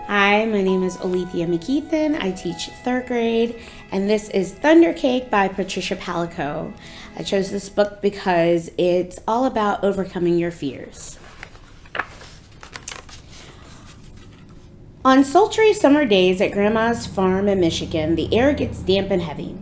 Hi, my name is Alethea McKethan. I teach 3rd grade, and this is Thunder Cake by Patricia Polacco. I chose this book because it's all about overcoming your fears. On sultry summer days at Grandma's farm in Michigan, the air gets damp and heavy.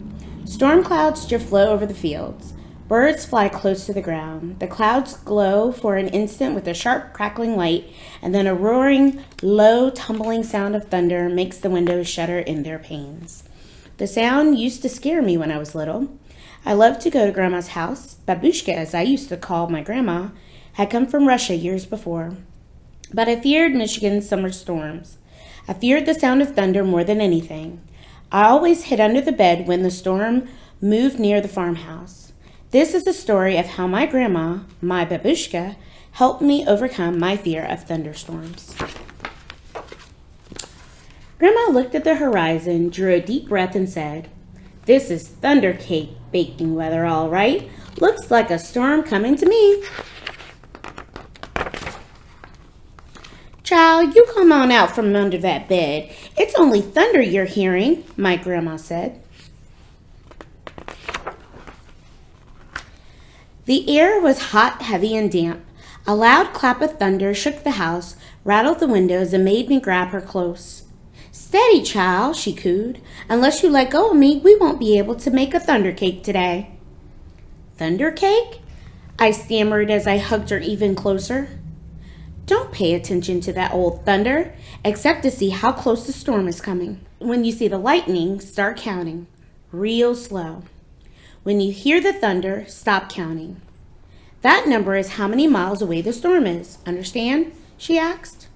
Storm clouds drift low over the fields. Birds fly close to the ground. The clouds glow for an instant with a sharp, crackling light, and then a roaring, low, tumbling sound of thunder makes the windows shudder in their panes. The sound used to scare me when I was little. I loved to go to Grandma's house. Babushka, as I used to call my grandma, had come from Russia years before. But I feared Michigan's summer storms. I feared the sound of thunder more than anything. I always hid under the bed when the storm moved near the farmhouse. This is a story of how my grandma, my babushka, helped me overcome my fear of thunderstorms. Grandma looked at the horizon, drew a deep breath, and said, "This is thunder cake baking weather, all right. Looks like a storm coming to me." "Child, you come on out from under that bed. It's only thunder you're hearing," my grandma said. The air was hot, heavy, and damp. A loud clap of thunder shook the house, rattled the windows, and made me grab her close. "Steady, child," she cooed. "Unless you let go of me, we won't be able to make a thunder cake today." "Thunder cake?" I stammered as I hugged her even closer. "Don't pay attention to that old thunder, except to see how close the storm is coming. When you see the lightning, start counting, real slow. When you hear the thunder, stop counting. That number is how many miles away the storm is. Understand?" she asked.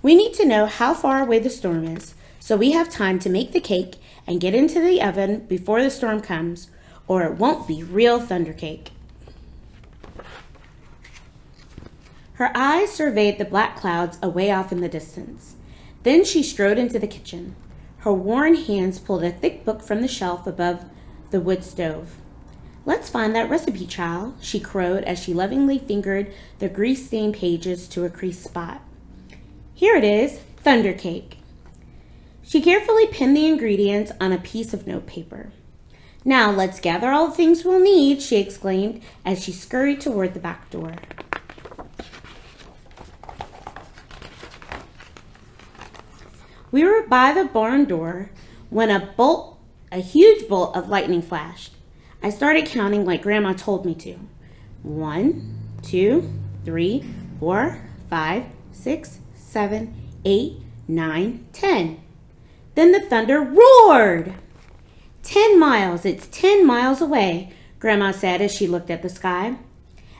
"We need to know how far away the storm is, so we have time to make the cake and get into the oven before the storm comes, or it won't be real thunder cake." Her eyes surveyed the black clouds away off in the distance. Then she strode into the kitchen. Her worn hands pulled a thick book from the shelf above the wood stove. "Let's find that recipe, child," she crowed as she lovingly fingered the grease-stained pages to a creased spot. "Here it is, thunder cake." She carefully pinned the ingredients on a piece of notepaper. "Now let's gather all the things we'll need," she exclaimed as she scurried toward the back door. We were by the barn door when a huge bolt of lightning flashed. I started counting like Grandma told me to. 1, 2, 3, 4, 5, 6, 7, 8, 9, 10. Then the thunder roared. 10 miles, it's 10 miles away," Grandma said as she looked at the sky.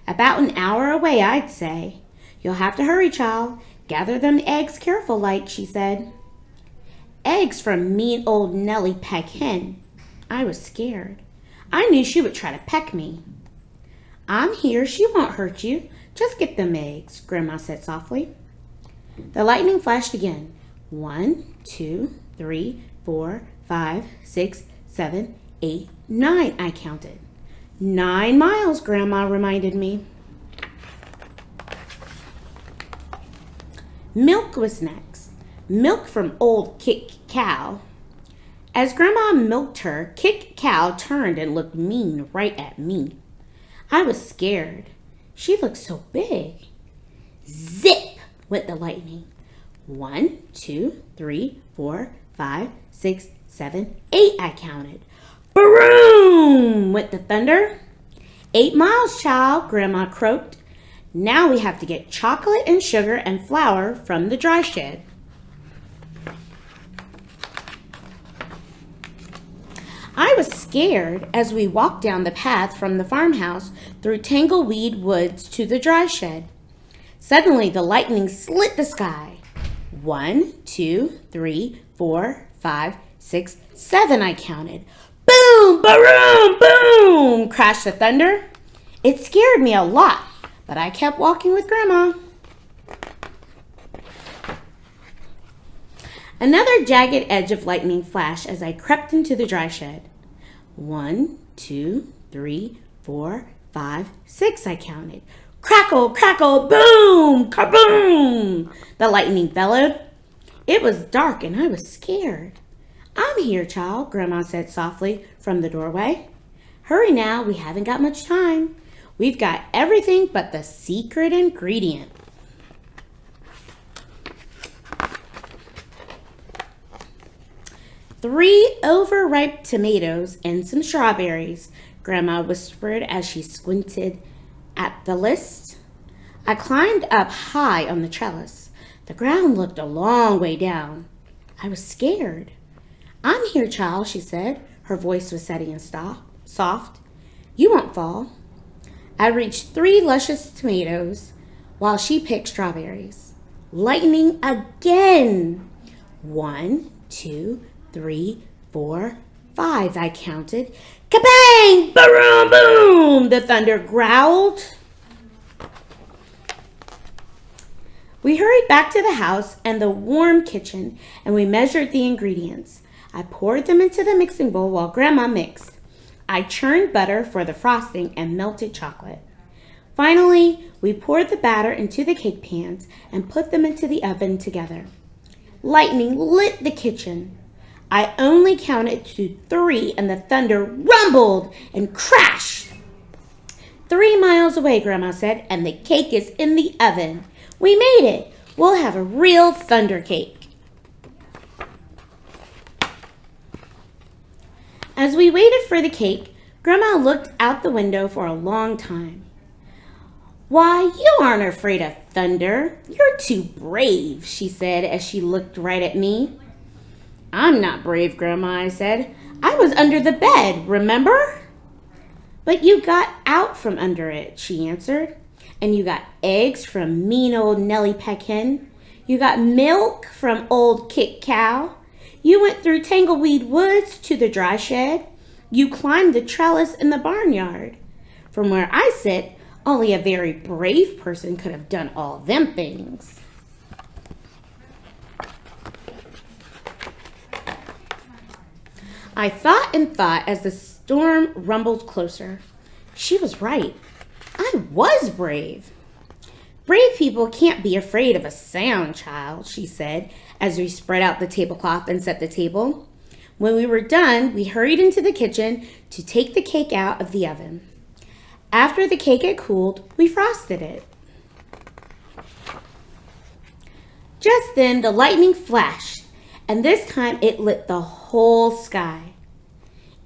"About an hour away, I'd say. You'll have to hurry, child. Gather them eggs careful like," she said. Eggs from mean old Nellie Peck Hen. I was scared. I knew she would try to peck me. "I'm here. She won't hurt you. Just get them eggs," Grandma said softly. The lightning flashed again. 1, 2, 3, 4, 5, 6, 7, 8, 9, I counted. 9 miles, Grandma reminded me. Milk was next. Milk from old Kick Cow. As Grandma milked her, Kick Cow turned and looked mean right at me. I was scared. She looked so big. Zip went the lightning. 1, 2, 3, 4, 5, 6, 7, 8, I counted. Boom went the thunder. 8 miles, child, Grandma croaked. Now we have to get chocolate and sugar and flour from the dry shed. I was scared as we walked down the path from the farmhouse through tangleweed woods to the dry shed. Suddenly, the lightning slit the sky. 1, 2, 3, 4, 5, 6, 7, I counted. Boom, boom, boom, crashed the thunder. It scared me a lot, but I kept walking with Grandma. Another jagged edge of lightning flashed as I crept into the dry shed. 1, 2, 3, 4, 5, 6, I counted. Crackle, crackle, boom, kaboom! The lightning bellowed. It was dark and I was scared. I'm here, child, Grandma said softly from the doorway. Hurry now, we haven't got much time. We've got everything but the secret ingredient. Three overripe tomatoes and some strawberries, Grandma whispered as she squinted at the list. I climbed up high on the trellis. The ground looked a long way down. I was scared. I'm here, child, she said. Her voice was steady and soft. You won't fall. I reached 3 luscious tomatoes while she picked strawberries. Lightning again. 1, 2, 3, 4, 5, I counted. Kabang! Boom! Boom! The thunder growled. We hurried back to the house and the warm kitchen, and we measured the ingredients. I poured them into the mixing bowl while Grandma mixed. I churned butter for the frosting and melted chocolate. Finally, we poured the batter into the cake pans and put them into the oven together. Lightning lit the kitchen. I only counted to 3 and the thunder rumbled and crashed. 3 miles away, Grandma said, and the cake is in the oven. We made it. We'll have a real thunder cake. As we waited for the cake, Grandma looked out the window for a long time. Why, you aren't afraid of thunder. You're too brave, she said as she looked right at me. I'm not brave, Grandma, I said. I was under the bed, remember? But you got out from under it, she answered. And you got eggs from mean old Nellie Peckhen. You got milk from old Kick Cow. You went through Tangleweed Woods to the dry shed. You climbed the trellis in the barnyard. From where I sit, only a very brave person could have done all them things. I thought and thought as the storm rumbled closer. She was right. I was brave. Brave people can't be afraid of a sound, child, she said, as we spread out the tablecloth and set the table. When we were done, we hurried into the kitchen to take the cake out of the oven. After the cake had cooled, we frosted it. Just then, the lightning flashed, and this time it lit the whole sky.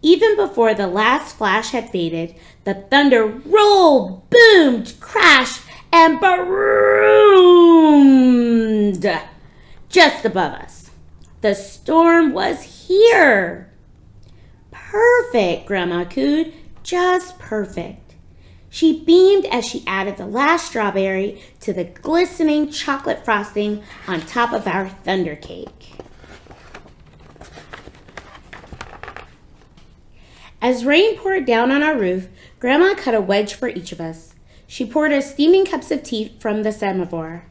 Even before the last flash had faded, the thunder rolled, boomed, crashed, and boomed just above us. The storm was here. Perfect, Grandma cooed, just perfect. She beamed as she added the last strawberry to the glistening chocolate frosting on top of our thunder cake. As rain poured down on our roof, Grandma cut a wedge for each of us. She poured us steaming cups of tea from the samovar.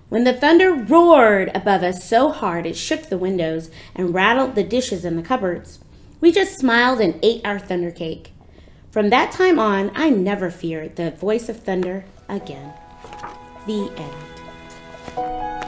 When the thunder roared above us so hard it shook the windows and rattled the dishes in the cupboards, we just smiled and ate our thunder cake. From that time on, I never feared the voice of thunder again. The end.